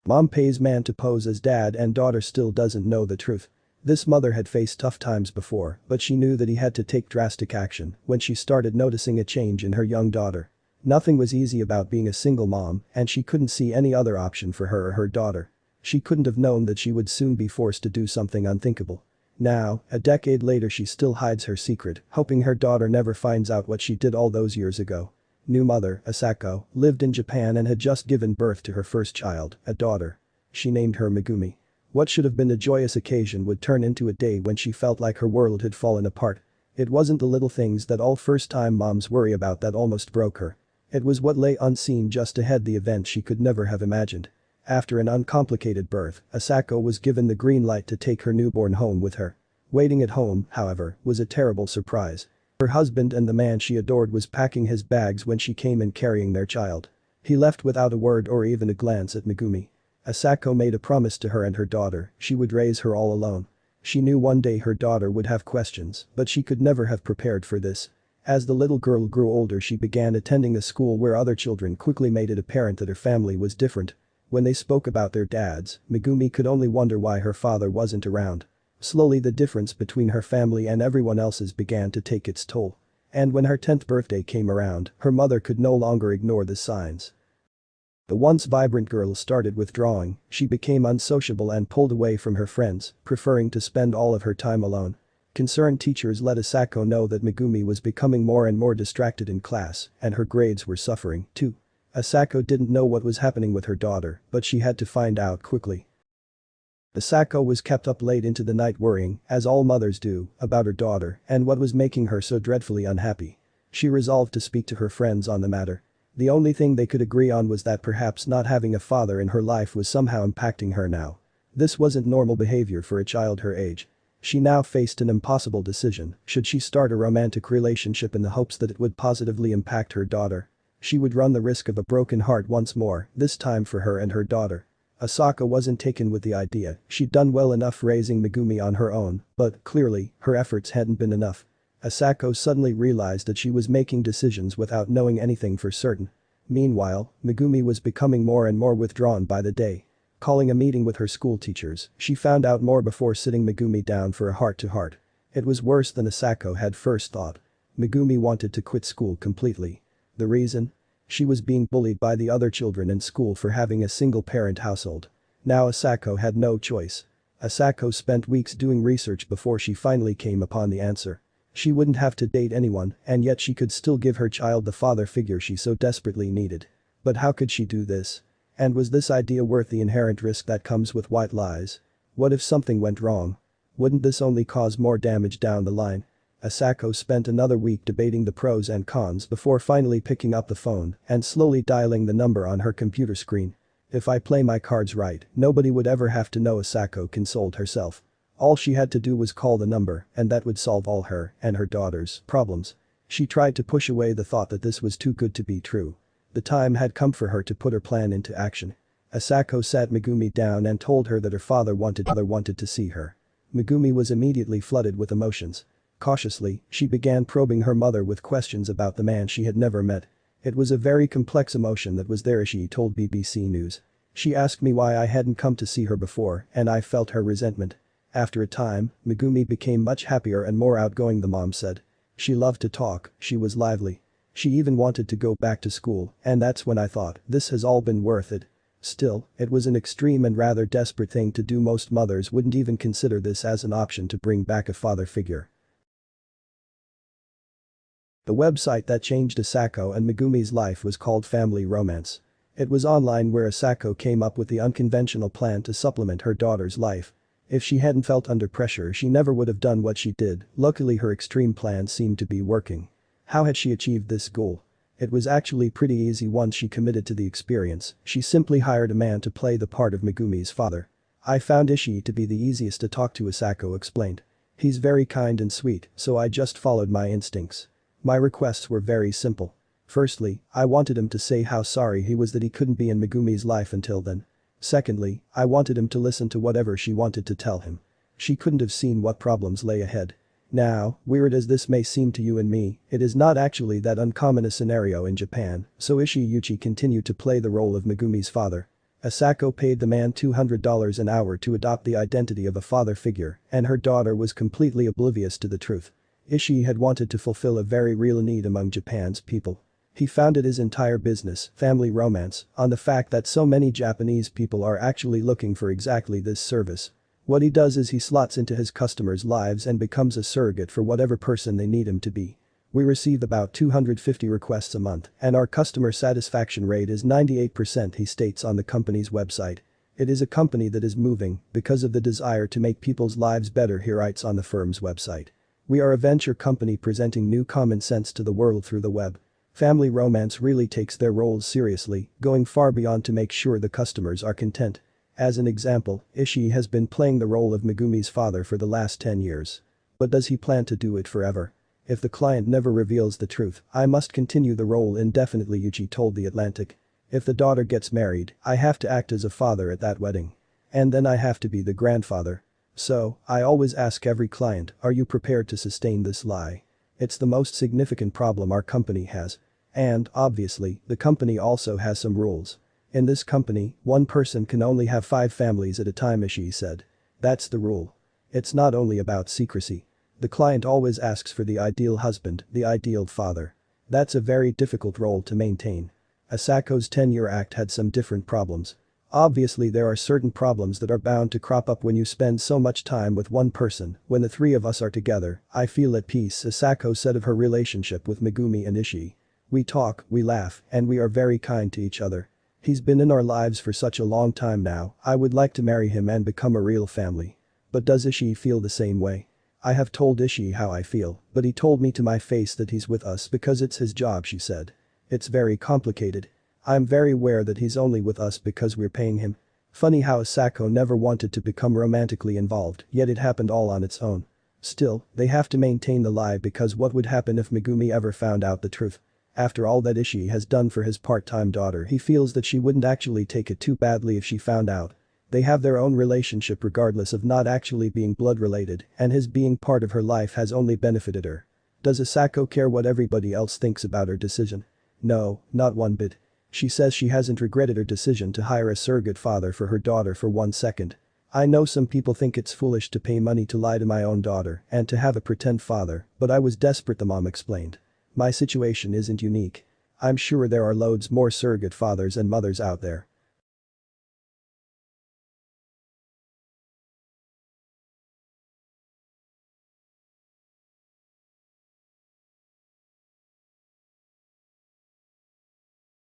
Mom pays man to pose as dad and daughter still doesn't know the truth. This mother had faced tough times before, but she knew that he had to take drastic action when she started noticing a change in her young daughter. Nothing was easy about being a single mom, and she couldn't see any other option for her or her daughter. She couldn't have known that she would soon be forced to do something unthinkable. Now, a decade later, she still hides her secret, hoping her daughter never finds out what she did all those years ago. New mother, Asako, lived in Japan and had just given birth to her first child, a daughter. She named her Megumi. What should have been a joyous occasion would turn into a day when she felt like her world had fallen apart. It wasn't the little things that all first-time moms worry about that almost broke her. It was what lay unseen just ahead, the event she could never have imagined. After an uncomplicated birth, Asako was given the green light to take her newborn home with her. Waiting at home, however, was a terrible surprise. Her husband and the man she adored was packing his bags when she came in carrying their child. He left without a word or even a glance at Megumi. Asako made a promise to her and her daughter, she would raise her all alone. She knew one day her daughter would have questions, but she could never have prepared for this. As the little girl grew older, she began attending a school where other children quickly made it apparent that her family was different. When they spoke about their dads, Megumi could only wonder why her father wasn't around. Slowly the difference between her family and everyone else's began to take its toll. And when her 10th birthday came around, her mother could no longer ignore the signs. The once vibrant girl started withdrawing, she became unsociable and pulled away from her friends, preferring to spend all of her time alone. Concerned teachers let Asako know that Megumi was becoming more and more distracted in class, and her grades were suffering, too. Asako didn't know what was happening with her daughter, but she had to find out quickly. Asako was kept up late into the night worrying, as all mothers do, about her daughter and what was making her so dreadfully unhappy. She resolved to speak to her friends on the matter. The only thing they could agree on was that perhaps not having a father in her life was somehow impacting her now. This wasn't normal behavior for a child her age. She now faced an impossible decision: should she start a romantic relationship in the hopes that it would positively impact her daughter? She would run the risk of a broken heart once more, this time for her and her daughter. Asako wasn't taken with the idea. She'd done well enough raising Megumi on her own, but clearly, her efforts hadn't been enough. Asako suddenly realized that she was making decisions without knowing anything for certain. Meanwhile, Megumi was becoming more and more withdrawn by the day. Calling a meeting with her school teachers, she found out more before sitting Megumi down for a heart-to-heart. It was worse than Asako had first thought. Megumi wanted to quit school completely. The reason? She was being bullied by the other children in school for having a single-parent household. Now Asako had no choice. Asako spent weeks doing research before she finally came upon the answer. She wouldn't have to date anyone, and yet she could still give her child the father figure she so desperately needed. But how could she do this? And was this idea worth the inherent risk that comes with white lies? What if something went wrong? Wouldn't this only cause more damage down the line? Asako spent another week debating the pros and cons before finally picking up the phone and slowly dialing the number on her computer screen. If I play my cards right, nobody would ever have to know, Asako consoled herself. All she had to do was call the number, and that would solve all her and her daughter's problems. She tried to push away the thought that this was too good to be true. The time had come for her to put her plan into action. Asako sat Megumi down and told her that her father wanted to see her. Megumi was immediately flooded with emotions. Cautiously, she began probing her mother with questions about the man she had never met. It was a very complex emotion that was there, she told BBC News. She asked me why I hadn't come to see her before, and I felt her resentment. After a time, Megumi became much happier and more outgoing, the mom said. She loved to talk, she was lively. She even wanted to go back to school, and that's when I thought, this has all been worth it. Still, it was an extreme and rather desperate thing to do. Most mothers wouldn't even consider this as an option to bring back a father figure. The website that changed Asako and Megumi's life was called Family Romance. It was online where Asako came up with the unconventional plan to supplement her daughter's life. If she hadn't felt under pressure, she never would have done what she did. Luckily, her extreme plan seemed to be working. How had she achieved this goal? It was actually pretty easy once she committed to the experience. She simply hired a man to play the part of Megumi's father. I found Ishii to be the easiest to talk to, Asako explained. He's very kind and sweet, so I just followed my instincts. My requests were very simple. Firstly, I wanted him to say how sorry he was that he couldn't be in Megumi's life until then. Secondly, I wanted him to listen to whatever she wanted to tell him. She couldn't have seen what problems lay ahead. Now, weird as this may seem to you and me, it is not actually that uncommon a scenario in Japan, so Ishii Yuchi continued to play the role of Megumi's father. Asako paid the man $200 an hour to adopt the identity of a father figure, and her daughter was completely oblivious to the truth. Ishii had wanted to fulfill a very real need among Japan's people. He founded his entire business, Family Romance, on the fact that so many Japanese people are actually looking for exactly this service. What he does is he slots into his customers' lives and becomes a surrogate for whatever person they need him to be. We receive about 250 requests a month, and our customer satisfaction rate is 98%, he states on the company's website. It is a company that is moving because of the desire to make people's lives better, he writes on the firm's website. We are a venture company presenting new common sense to the world through the web. Family Romance really takes their roles seriously, going far beyond to make sure the customers are content. As an example, Ishii has been playing the role of Megumi's father for the last 10 years. But does he plan to do it forever? If the client never reveals the truth, I must continue the role indefinitely, Yuji told The Atlantic. If the daughter gets married, I have to act as a father at that wedding. And then I have to be the grandfather. So, I always ask every client, are you prepared to sustain this lie? It's the most significant problem our company has. And, obviously, the company also has some rules. In this company, one person can only have 5 families at a time, Ishii said. That's the rule. It's not only about secrecy. The client always asks for the ideal husband, the ideal father. That's a very difficult role to maintain. Asako's 10-year act had some different problems. Obviously there are certain problems that are bound to crop up when you spend so much time with one person. When the 3 of us are together, I feel at peace, Asako said of her relationship with Megumi and Ishii. We talk, we laugh, and we are very kind to each other. He's been in our lives for such a long time now, I would like to marry him and become a real family. But does Ishii feel the same way? I have told Ishii how I feel, but he told me to my face that he's with us because it's his job, she said. It's very complicated. I'm very aware that he's only with us because we're paying him. Funny how Asako never wanted to become romantically involved, yet it happened all on its own. Still, they have to maintain the lie because what would happen if Megumi ever found out the truth? After all that Ishii has done for his part-time daughter, he feels that she wouldn't actually take it too badly if she found out. They have their own relationship regardless of not actually being blood-related, and his being part of her life has only benefited her. Does Asako care what everybody else thinks about her decision? No, not one bit. She says she hasn't regretted her decision to hire a surrogate father for her daughter for 1 second. I know some people think it's foolish to pay money to lie to my own daughter and to have a pretend father, but I was desperate, the mom explained. My situation isn't unique. I'm sure there are loads more surrogate fathers and mothers out there.